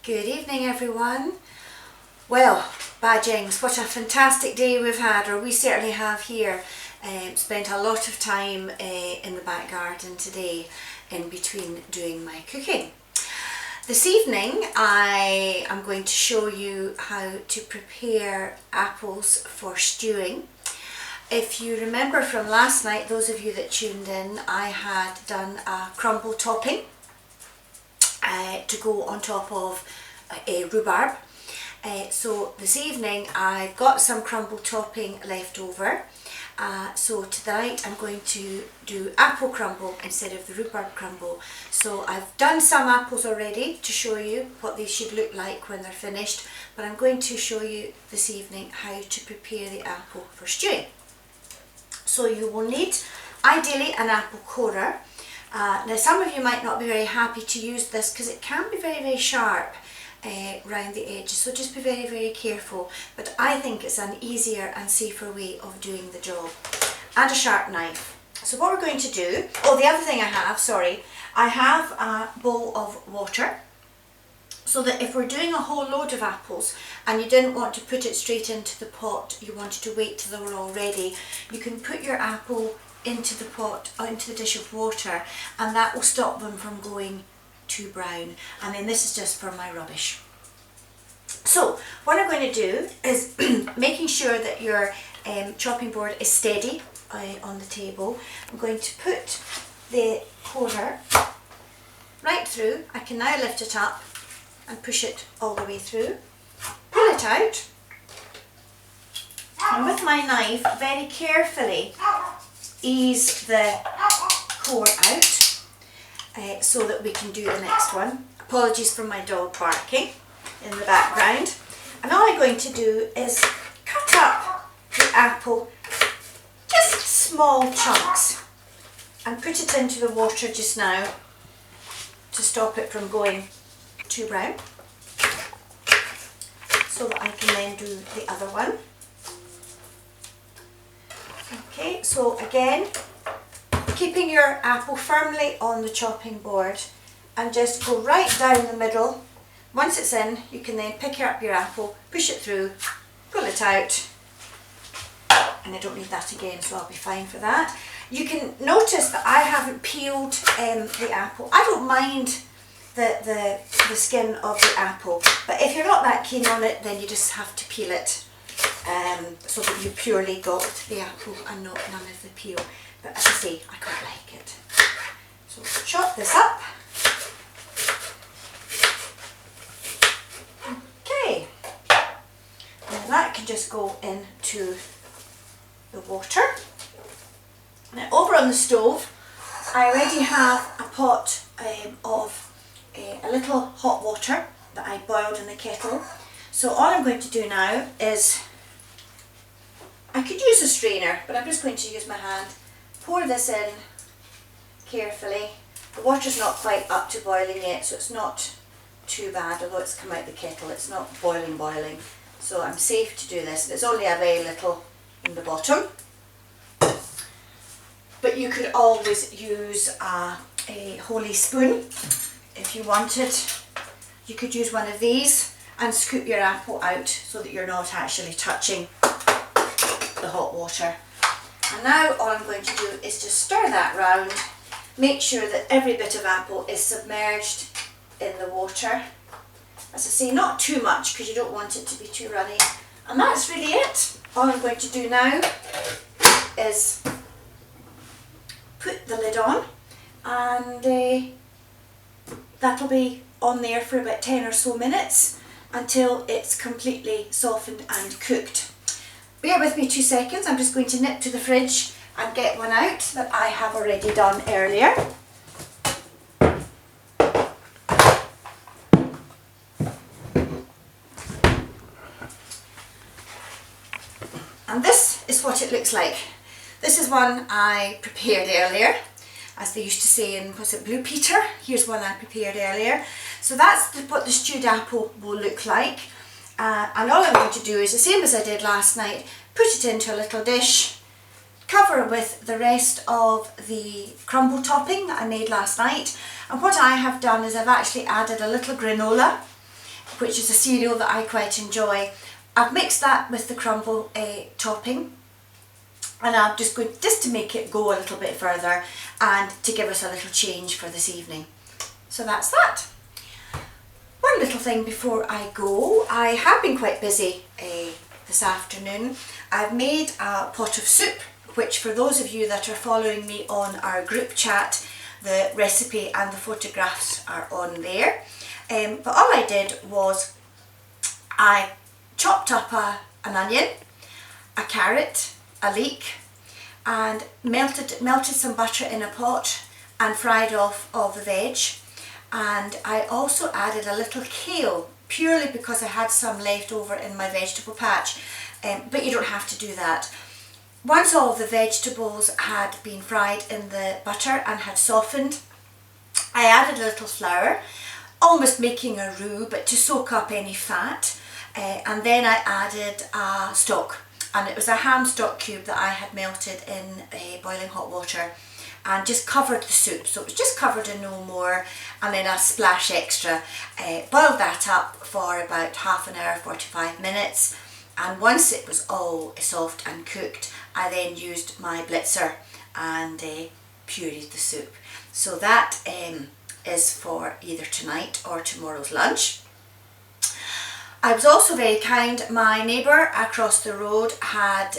Good evening everyone. Well, Bajings, what a fantastic day we've had, or we certainly have here. Spent a lot of time in the back garden today in between doing my cooking. This evening I am going to show you how to prepare apples for stewing. If you remember from last night, those of you that tuned in, I had done a crumble topping to go on top of a rhubarb. So this evening I've got some crumble topping left over. So tonight I'm going to do apple crumble instead of the rhubarb crumble. So I've done some apples already to show you what they should look like when they're finished, but I'm going to show you this evening how to prepare the apple for stewing. So you will need ideally an apple corer. Now some of you might not be very happy to use this because it can be very sharp round the edges, so just be very careful, but I think it's an easier and safer way of doing the job. And a sharp knife. So what we're going to do, the other thing I have a bowl of water, so that if we're doing a whole load of apples and you didn't want to put it straight into the pot, you wanted to wait till they were all ready, you can put your apple into the pot, into the dish of water, and that will stop them from going too brown. And then this is just for my rubbish. So what I'm going to do is making sure that your chopping board is steady on the table. I'm going to put the corer right through. I can now lift it up and push it all the way through, pull it out, and with my knife very carefully ease the core out so that we can do the next one. Apologies for my dog barking in the background. And all I'm going to do is cut up the apple, just small chunks, and put it into the water just now to stop it from going too brown, so that I can then do the other one. Okay, so again, keeping your apple firmly on the chopping board and just go right down the middle. Once it's in, you can then pick up your apple, push it through, pull it out, and I don't need that again, so I'll be fine for that. You can notice that I haven't peeled the apple. I don't mind the skin of the apple, but if you're not that keen on it, then you just have to peel it so that you purely got the apple and none of the peel. But as I say, I quite like it. So chop this up. Okay, and that can just go into the water. Now over on the stove, I already have a pot of a little hot water that I boiled in the kettle. So all I'm going to do now is, I could use a strainer, but I'm just going to use my hand. Pour this in carefully. The water's not quite up to boiling yet, so it's not too bad, although it's come out the kettle, it's not boiling. So I'm safe to do this. There's only a very little in the bottom. But you could always use a holy spoon if you wanted. You could use one of these and scoop your apple out so that you're not actually touching the hot water. And now all I'm going to do is just stir that round, make sure that every bit of apple is submerged in the water. As I say, not too much because you don't want it to be too runny. And that's really it. All I'm going to do now is put the lid on, and that'll be on there for about 10 or so minutes until it's completely softened and cooked. Bear with me 2 seconds, I'm just going to nip to the fridge and get one out that I have already done earlier. And this is what it looks like. This is one I prepared earlier, as they used to say in, was it Blue Peter? Here's one I prepared earlier. So that's what the stewed apple will look like. And all I'm going to do is the same as I did last night, put it into a little dish, cover it with the rest of the crumble topping that I made last night. And what I have done is I've actually added a little granola which is a cereal that I quite enjoy. I've mixed that with the crumble topping, and I'm just going to make it go a little bit further and to give us a little change for this evening. So that's that. One little thing before I go, I have been quite busy this afternoon. I've made a pot of soup, which for those of you that are following me on our group chat, the recipe and the photographs are on there. But all I did was I chopped up an onion, a carrot, a leek, and melted some butter in a pot and fried off all the veg. And I also added a little kale, purely because I had some left over in my vegetable patch, but you don't have to do that. Once all the vegetables had been fried in the butter and had softened, I added a little flour, almost making a roux, but to soak up any fat, and then I added stock, and it was a ham stock cube that I had melted in boiling hot water, and just covered the soup, so it was just covered and no more, and then a splash extra. Boiled that up for about half an hour, 45 minutes, and once it was all soft and cooked, I then used my blitzer and pureed the soup. So that is for either tonight or tomorrow's lunch. I was also very kind. My neighbour across the road had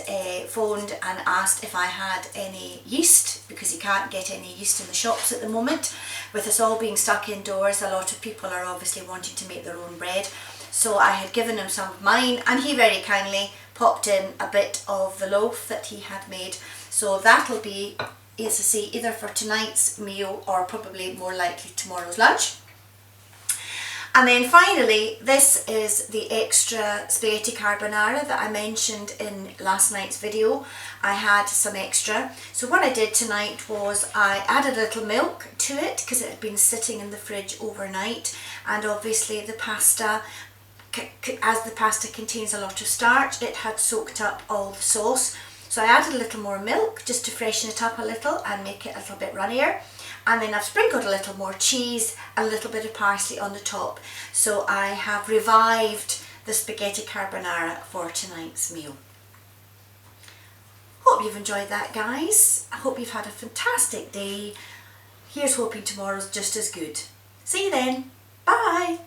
phoned and asked if I had any yeast, because you can't get any yeast in the shops at the moment. With us all being stuck indoors, a lot of people are obviously wanting to make their own bread. So I had given him some of mine, and he very kindly popped in a bit of the loaf that he had made. So that'll be, as I say, either for tonight's meal or probably more likely tomorrow's lunch. And then finally, this is the extra spaghetti carbonara that I mentioned in last night's video. I had some extra. So what I did tonight was I added a little milk to it because it had been sitting in the fridge overnight, and obviously the pasta, as the pasta contains a lot of starch, it had soaked up all the sauce. So I added a little more milk just to freshen it up a little and make it a little bit runnier. And then I've sprinkled a little more cheese and a little bit of parsley on the top. So I have revived the spaghetti carbonara for tonight's meal. Hope you've enjoyed that, guys. I hope you've had a fantastic day. Here's hoping tomorrow's just as good. See you then. Bye.